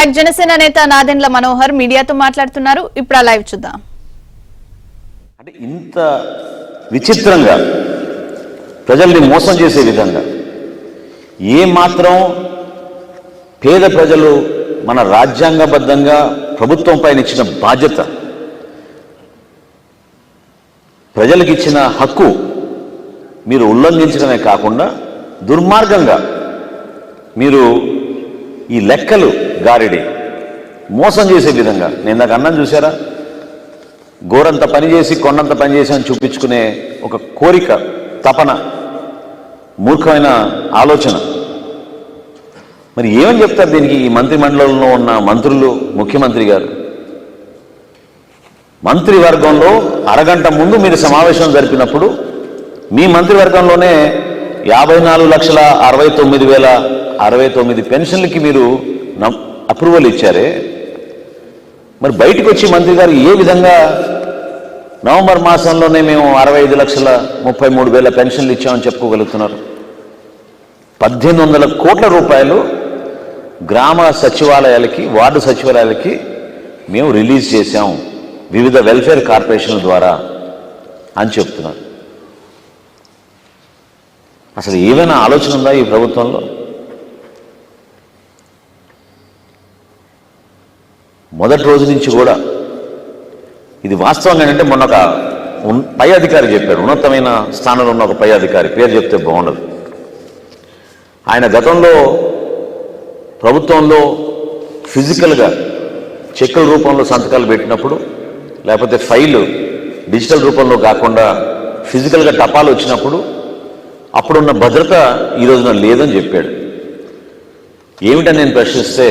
Back. Janasena నేత నాదెండ్ల మనోహర్ మీడియాతో మాట్లాడుతున్నారు. ఇప్పుడు ఆ లైవ్ చూద్దాం. అంటే ఇంత విచిత్రంగా ప్రజల్ని మోసం చేసే విధంగా ఏ మాత్రం పేద ప్రజలు మన రాజ్యాంగబద్ధంగా ప్రభుత్వం పైన ఇచ్చిన బాధ్యత, ప్రజలకు ఇచ్చిన హక్కు మీరు ఉల్లంఘించడమే కాకుండా దుర్మార్గంగా మీరు ఈ లెక్కలు గారిడి మోసం చేసే విధంగా, నేను నాకు అన్నం చూసారా, గోరంత పనిచేసి కొండంత పనిచేసి అని చూపించుకునే ఒక కోరిక, తపన, మూర్ఖమైన ఆలోచన. మరి ఏమని చెప్తారు దీనికి ఈ మంత్రిమండలంలో ఉన్న మంత్రులు, ముఖ్యమంత్రి గారు? మంత్రివర్గంలో అరగంట ముందు మీరు సమావేశం జరిపినప్పుడు మీ మంత్రివర్గంలోనే 54,69,069 పెన్షన్లకి మీరు అప్రూవల్ ఇచ్చారే. మరి బయటకు వచ్చి మంత్రి గారు ఏ విధంగా నవంబర్ మాసంలోనే మేము 65,33,000 పెన్షన్లు ఇచ్చామని చెప్పుకోగలుగుతున్నారు? 1,800 కోట్ల రూపాయలు గ్రామ సచివాలయాలకి, వార్డు సచివాలయాలకి మేము రిలీజ్ చేశాం వివిధ వెల్ఫేర్ కార్పొరేషన్ల ద్వారా అని చెప్తున్నారు. అసలు ఏమైనా ఆలోచన ఉందా ఈ ప్రభుత్వంలో? మొదటి రోజు నుంచి కూడా ఇది వాస్తవంగా ఏంటంటే, మొన్న ఒక పై అధికారి చెప్పారు, ఉన్నతమైన స్థానంలో ఉన్న ఒక పై అధికారి, పేరు చెప్తే బాగుండదు. ఆయన గతంలో ప్రభుత్వంలో ఫిజికల్గా చెక్కుల రూపంలో సంతకాలు పెట్టినప్పుడు, లేకపోతే ఫైలు డిజిటల్ రూపంలో కాకుండా ఫిజికల్గా టపాలు వచ్చినప్పుడు అప్పుడున్న భద్రత ఈ రోజున లేదని చెప్పాడు. ఏమిటని నేను ప్రశ్నిస్తే,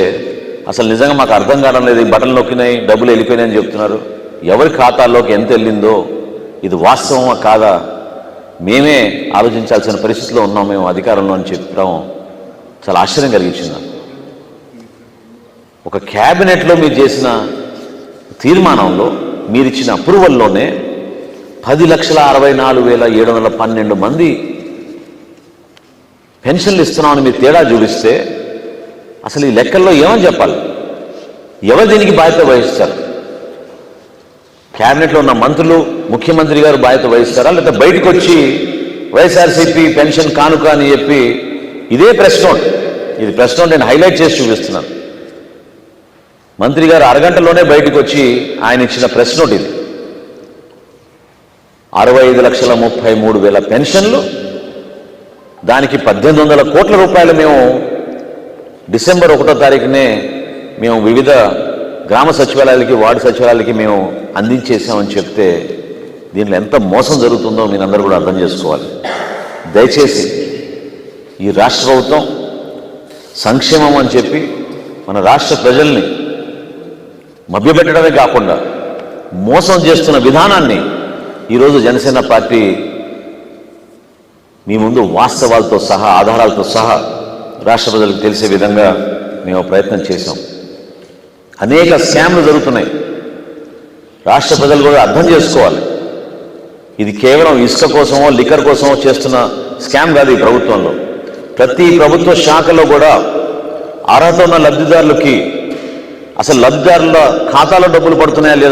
అసలు నిజంగా మాకు అర్థం కావడం లేదు, బటన్లు నొక్కినాయి డబ్బులు వెళ్ళిపోయినాయని చెప్తున్నారు. ఎవరి ఖాతాల్లోకి ఎంత వెళ్ళిందో ఇది వాస్తవమా కాదా మేమే ఆలోచించాల్సిన పరిస్థితిలో ఉన్నాం మేము అధికారంలో అని చెప్పడం చాలా ఆశ్చర్యం కలిగించింది. ఒక క్యాబినెట్లో మీరు చేసిన తీర్మానంలో, మీరు ఇచ్చిన అప్రూవల్లోనే 10,64,712 మంది పెన్షన్లు ఇస్తున్నామని మీరు తేడా చూపిస్తే అసలు ఈ లెక్కల్లో ఏమని చెప్పాలి? ఎవరు దీనికి బాధ్యత వహిస్తారు? క్యాబినెట్లో ఉన్న మంత్రులు, ముఖ్యమంత్రి గారు బాధ్యత వహిస్తారా? లేకపోతే బయటకు వచ్చి వైఎస్ఆర్సీపీ పెన్షన్ కానుక అని చెప్పి ఇదే ప్రెస్ నోట్, ఇది ప్రెస్ నోట్ నేను హైలైట్ చేసి చూపిస్తున్నాను. మంత్రి గారు అరగంటలోనే బయటకు వచ్చి ఆయన ఇచ్చిన ప్రెస్ నోట్ ఇది. 65,33,000 పెన్షన్లు, దానికి 1,800 కోట్ల రూపాయలు మేము డిసెంబర్ 1వ తారీఖునే మేము వివిధ గ్రామ సచివాలయాలకి, వార్డు సచివాలయాలకి మేము అందించేసామని చెప్తే దీనిలో ఎంత మోసం జరుగుతుందో మీరందరూ కూడా అర్థం చేసుకోవాలి. దయచేసి ఈ రాష్ట్ర ప్రభుత్వం సంక్షేమం అని చెప్పి మన రాష్ట్ర ప్రజల్ని మభ్యపెట్టడమే కాకుండా మోసం చేస్తున్న విధానాన్ని ఈరోజు జనసేన పార్టీ మీ ముందు వాస్తవాలతో సహా, ఆధారాలతో సహా రాష్ట్ర ప్రజలకు తెలిసే విధంగా మేము ప్రయత్నం చేశాం. అనేక స్కామ్లు జరుగుతున్నాయి, రాష్ట్ర ప్రజలు కూడా అర్థం చేసుకోవాలి. ఇది కేవలం ఇసుక కోసమో, లిక్కర్ కోసమో చేస్తున్న స్కామ్ కాదు. ఈ ప్రభుత్వంలో ప్రతి ప్రభుత్వ శాఖలో కూడా అర్హత ఉన్న లబ్ధిదారులకి అసలు లబ్ధిదారుల ఖాతాలో డబ్బులు పడుతున్నాయా లేదా